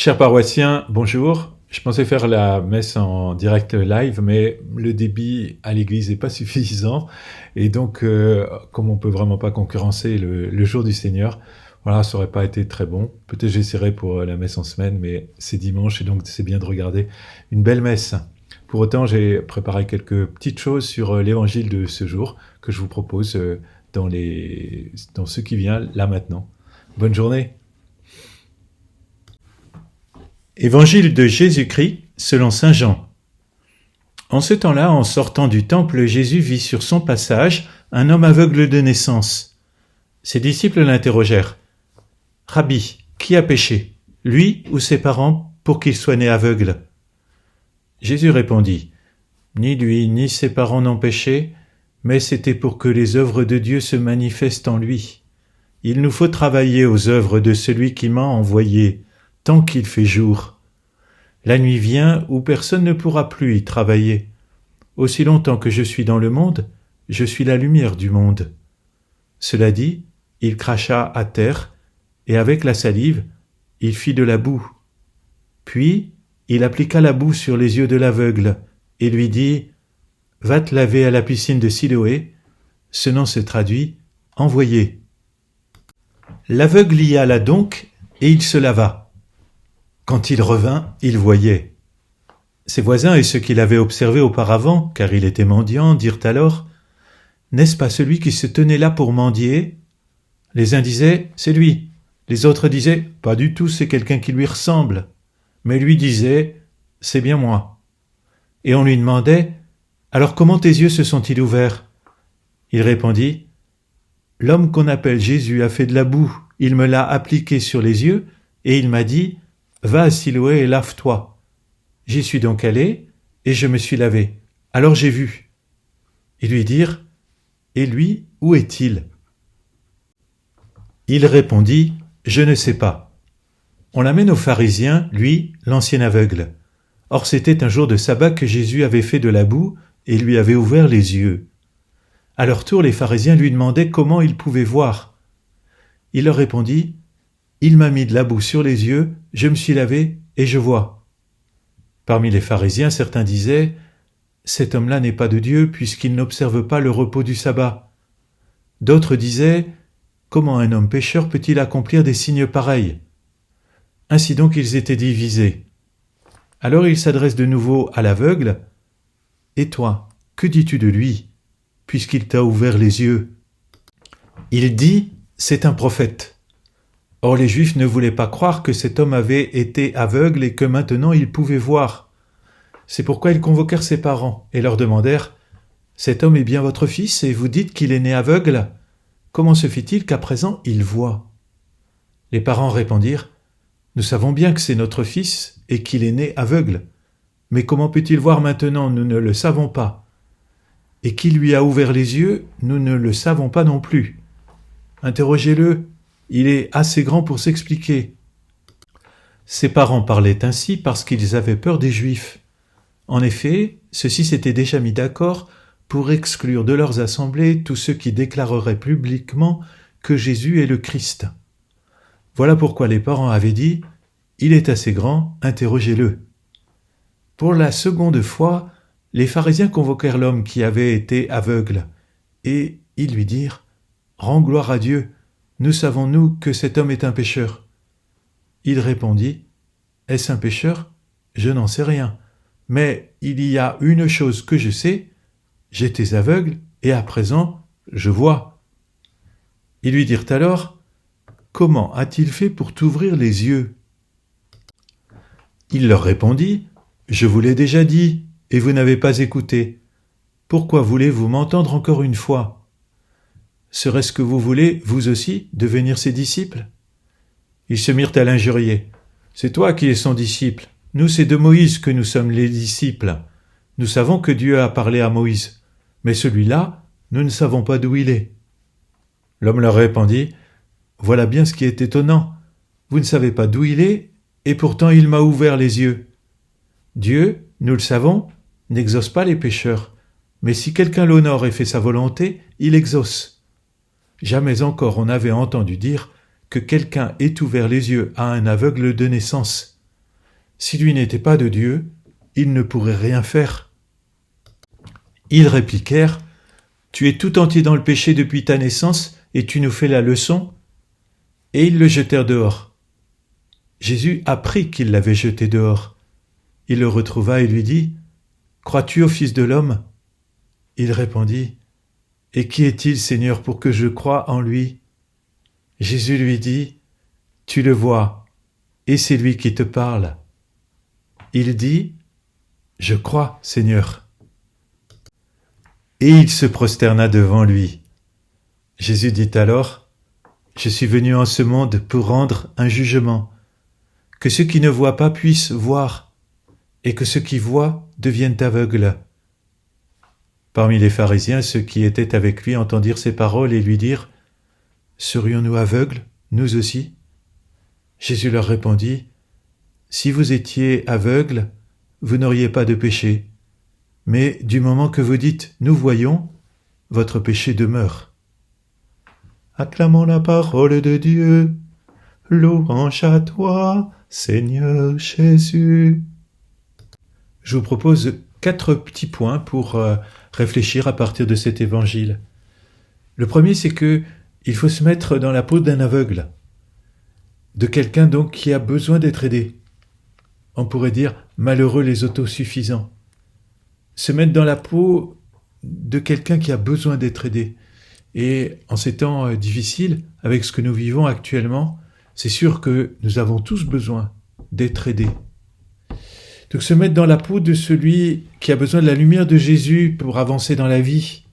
Chers paroissiens, bonjour. Je pensais faire la messe en direct live, mais le débit à l'église n'est pas suffisant. Et donc, comme on peut vraiment pas concurrencer le jour du Seigneur, voilà, ça aurait pas été très bon. Peut-être j'essaierai pour la messe en semaine, mais c'est dimanche et donc c'est bien de regarder une belle messe. Pour autant, j'ai préparé quelques petites choses sur l'évangile de ce jour que je vous propose dans ce qui vient là maintenant. Bonne journée. Évangile de Jésus-Christ selon saint Jean. En ce temps-là, en sortant du temple, Jésus vit sur son passage un homme aveugle de naissance. Ses disciples l'interrogèrent. « Rabbi, qui a péché, lui ou ses parents, pour qu'il soit né aveugle ?» Jésus répondit. « Ni lui ni ses parents n'ont péché, mais c'était pour que les œuvres de Dieu se manifestent en lui. Il nous faut travailler aux œuvres de celui qui m'a envoyé, tant qu'il fait jour. La nuit vient où personne ne pourra plus y travailler. Aussi longtemps que je suis dans le monde, je suis la lumière du monde. » Cela dit, il cracha à terre, et avec la salive, il fit de la boue. Puis, il appliqua la boue sur les yeux de l'aveugle, et lui dit « Va te laver à la piscine de Siloé », ce nom se traduit « envoyé ». L'aveugle y alla donc, et il se lava. Quand il revint, il voyait. Ses voisins et ceux qui l'avaient observé auparavant, car il était mendiant, dirent alors « N'est-ce pas celui qui se tenait là pour mendier ?» Les uns disaient « C'est lui ». Les autres disaient « Pas du tout, c'est quelqu'un qui lui ressemble ». Mais lui disait « C'est bien moi ». Et on lui demandait « Alors comment tes yeux se sont-ils ouverts ?» Il répondit « L'homme qu'on appelle Jésus a fait de la boue, il me l'a appliqué sur les yeux, et il m'a dit « Va à Siloé et lave-toi. » J'y suis donc allé, et je me suis lavé. Alors j'ai vu. Ils lui dirent « Et lui, où est-il » Il répondit « Je ne sais pas. » On l'amène aux pharisiens, lui, l'ancien aveugle. Or c'était un jour de sabbat que Jésus avait fait de la boue et lui avait ouvert les yeux. À leur tour, les pharisiens lui demandaient comment il pouvait voir. Il leur répondit « Il m'a mis de la boue sur les yeux, je me suis lavé et je vois. » Parmi les pharisiens, certains disaient « Cet homme-là n'est pas de Dieu puisqu'il n'observe pas le repos du sabbat. » D'autres disaient « Comment un homme pécheur peut-il accomplir des signes pareils ?» Ainsi donc ils étaient divisés. Alors il s'adresse de nouveau à l'aveugle. « Et toi, que dis-tu de lui, puisqu'il t'a ouvert les yeux ?» Il dit « C'est un prophète. » Or les Juifs ne voulaient pas croire que cet homme avait été aveugle et que maintenant il pouvait voir. C'est pourquoi ils convoquèrent ses parents et leur demandèrent « Cet homme est bien votre fils et vous dites qu'il est né aveugle ? Comment se fait-il qu'à présent il voit ?» Les parents répondirent « Nous savons bien que c'est notre fils et qu'il est né aveugle. Mais comment peut-il voir maintenant? Nous ne le savons pas. Et qui lui a ouvert les yeux? Nous ne le savons pas non plus. Interrogez-le. Il est assez grand pour s'expliquer. » Ses parents parlaient ainsi parce qu'ils avaient peur des Juifs. En effet, ceux-ci s'étaient déjà mis d'accord pour exclure de leurs assemblées tous ceux qui déclareraient publiquement que Jésus est le Christ. Voilà pourquoi les parents avaient dit « Il est assez grand, interrogez-le. » Pour la seconde fois, les pharisiens convoquèrent l'homme qui avait été aveugle, et ils lui dirent « Rends gloire à Dieu. Nous savons, nous, que cet homme est un pécheur. » Il répondit « Est-ce un pécheur? Je n'en sais rien. Mais il y a une chose que je sais, j'étais aveugle, et à présent, je vois. » Ils lui dirent alors « Comment a-t-il fait pour t'ouvrir les yeux ?» Il leur répondit « Je vous l'ai déjà dit, et vous n'avez pas écouté. Pourquoi voulez-vous m'entendre encore une fois ? Serait-ce que vous voulez, vous aussi, devenir ses disciples ?» Ils se mirent à l'injurier. « C'est toi qui es son disciple. Nous, c'est de Moïse que nous sommes les disciples. Nous savons que Dieu a parlé à Moïse. Mais celui-là, nous ne savons pas d'où il est. » L'homme leur répondit « Voilà bien ce qui est étonnant. Vous ne savez pas d'où il est, et pourtant il m'a ouvert les yeux. Dieu, nous le savons, n'exauce pas les pécheurs. Mais si quelqu'un l'honore et fait sa volonté, il exauce. Jamais encore on n'avait entendu dire que quelqu'un ait ouvert les yeux à un aveugle de naissance. Si lui n'était pas de Dieu, il ne pourrait rien faire. Ils répliquèrent, « Tu es tout entier dans le péché depuis ta naissance et tu nous fais la leçon ?» Et ils le jetèrent dehors. Jésus apprit qu'ils l'avaient jeté dehors. Il le retrouva et lui dit, « Crois-tu au Fils de l'homme » Il répondit, « Et qui est-il, Seigneur, pour que je croie en lui » Jésus lui dit, « Tu le vois, et c'est lui qui te parle. » Il dit, « Je crois, Seigneur. » Et il se prosterna devant lui. Jésus dit alors, « Je suis venu en ce monde pour rendre un jugement, que ceux qui ne voient pas puissent voir, et que ceux qui voient deviennent aveugles. » Parmi les pharisiens, ceux qui étaient avec lui entendirent ces paroles et lui dirent, « Serions-nous aveugles, nous aussi ?» Jésus leur répondit, « Si vous étiez aveugles, vous n'auriez pas de péché. Mais du moment que vous dites « nous voyons », votre péché demeure. » Acclamons la parole de Dieu. Louange à toi, Seigneur Jésus. Je vous propose 4 petits points pour réfléchir à partir de cet évangile. Le premier, c'est que il faut se mettre dans la peau d'un aveugle, de quelqu'un donc qui a besoin d'être aidé. On pourrait dire malheureux les autosuffisants. Se mettre dans la peau de quelqu'un qui a besoin d'être aidé. Et en ces temps difficiles, avec ce que nous vivons actuellement, c'est sûr que nous avons tous besoin d'être aidés. Donc se mettre dans la peau de celui qui a besoin de la lumière de Jésus pour avancer dans la vie.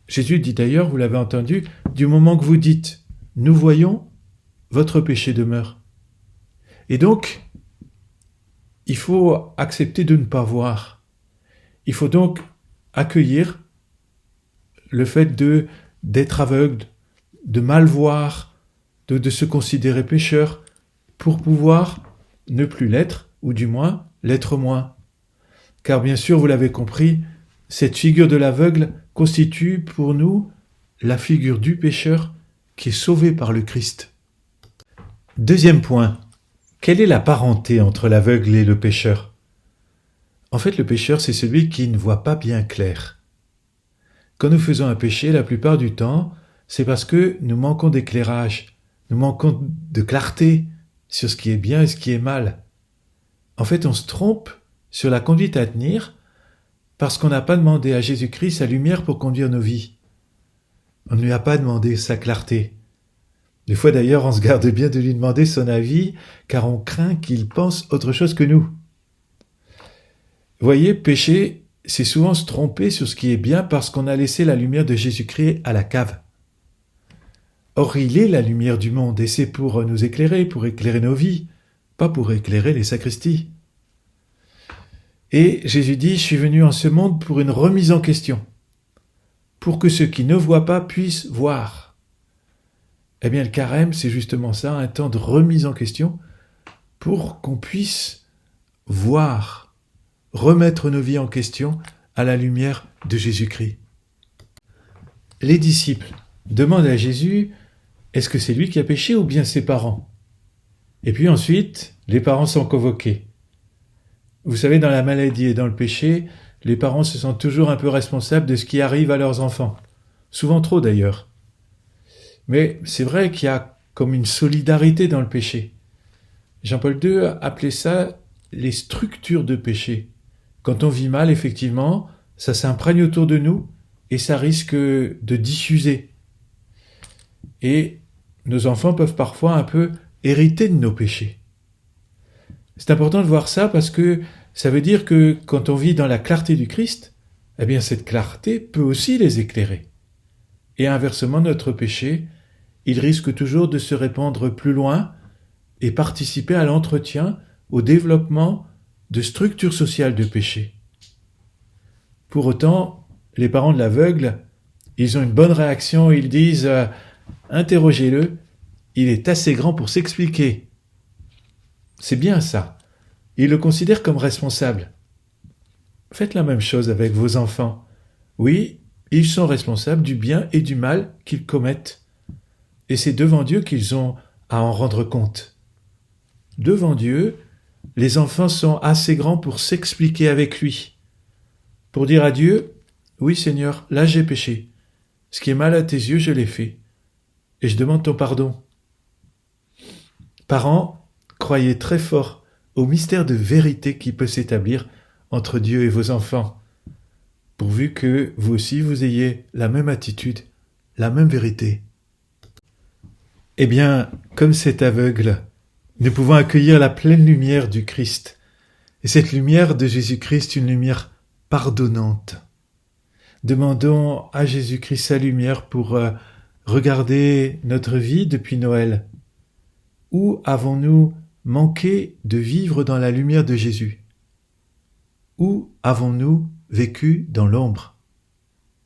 Jésus dit d'ailleurs, vous l'avez entendu, du moment que vous dites « nous voyons », votre péché demeure. Et donc, il faut accepter de ne pas voir. Il faut donc accueillir le fait d'être aveugle, de mal voir, de se considérer pécheur, pour pouvoir ne plus l'être, ou du moins l'être moins. Car bien sûr, vous l'avez compris, cette figure de l'aveugle constitue pour nous la figure du pécheur qui est sauvé par le Christ. Deuxième point, quelle est la parenté entre l'aveugle et le pécheur ? En fait, le pécheur, c'est celui qui ne voit pas bien clair. Quand nous faisons un péché, la plupart du temps, c'est parce que nous manquons d'éclairage, nous manquons de clarté sur ce qui est bien et ce qui est mal. En fait, on se trompe sur la conduite à tenir parce qu'on n'a pas demandé à Jésus-Christ sa lumière pour conduire nos vies. On ne lui a pas demandé sa clarté. Des fois d'ailleurs, on se garde bien de lui demander son avis, car on craint qu'il pense autre chose que nous. Vous voyez, pécher, c'est souvent se tromper sur ce qui est bien parce qu'on a laissé la lumière de Jésus-Christ à la cave. Or, il est la lumière du monde, et c'est pour nous éclairer, pour éclairer nos vies, pas pour éclairer les sacristies. Et Jésus dit, je suis venu en ce monde pour une remise en question, pour que ceux qui ne voient pas puissent voir. Eh bien, le carême, c'est justement ça, un temps de remise en question, pour qu'on puisse voir, remettre nos vies en question à la lumière de Jésus-Christ. Les disciples demandent à Jésus, est-ce que c'est lui qui a péché ou bien ses parents ? Et puis ensuite, les parents sont convoqués. Vous savez, dans la maladie et dans le péché, les parents se sentent toujours un peu responsables de ce qui arrive à leurs enfants. Souvent trop d'ailleurs. Mais c'est vrai qu'il y a comme une solidarité dans le péché. Jean-Paul II appelait ça les structures de péché. Quand on vit mal, effectivement, ça s'imprègne autour de nous et ça risque de diffuser. Et nos enfants peuvent parfois un peu hériter de nos péchés. C'est important de voir ça parce que ça veut dire que quand on vit dans la clarté du Christ, eh bien cette clarté peut aussi les éclairer. Et inversement, notre péché, il risque toujours de se répandre plus loin et participer à l'entretien, au développement de structures sociales de péché. Pour autant, les parents de l'aveugle, ils ont une bonne réaction, ils disent « Interrogez-le, il est assez grand pour s'expliquer ». C'est bien ça. Ils le considèrent comme responsable. Faites la même chose avec vos enfants. Oui, ils sont responsables du bien et du mal qu'ils commettent. Et c'est devant Dieu qu'ils ont à en rendre compte. Devant Dieu, Les enfants sont assez grands pour s'expliquer avec lui, pour dire à Dieu, oui Seigneur, là j'ai péché. Ce qui est mal à tes yeux, je l'ai fait. Et je demande ton pardon. Parents, croyez très fort au mystère de vérité qui peut s'établir entre Dieu et vos enfants, pourvu que vous aussi vous ayez la même attitude, la même vérité. Eh bien, comme cet aveugle, nous pouvons accueillir la pleine lumière du Christ. Et cette lumière de Jésus-Christ, une lumière pardonnante. Demandons à Jésus-Christ sa lumière pour regarder notre vie depuis Noël. Où avons-nous manqué de vivre dans la lumière de Jésus? Où avons-nous vécu dans l'ombre?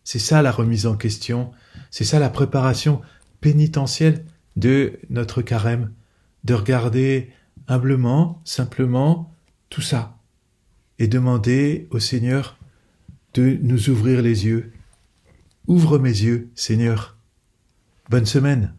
C'est ça la remise en question, c'est ça la préparation pénitentielle de notre carême, de regarder humblement, simplement, tout ça, et demander au Seigneur de nous ouvrir les yeux. Ouvre mes yeux, Seigneur. Bonne semaine.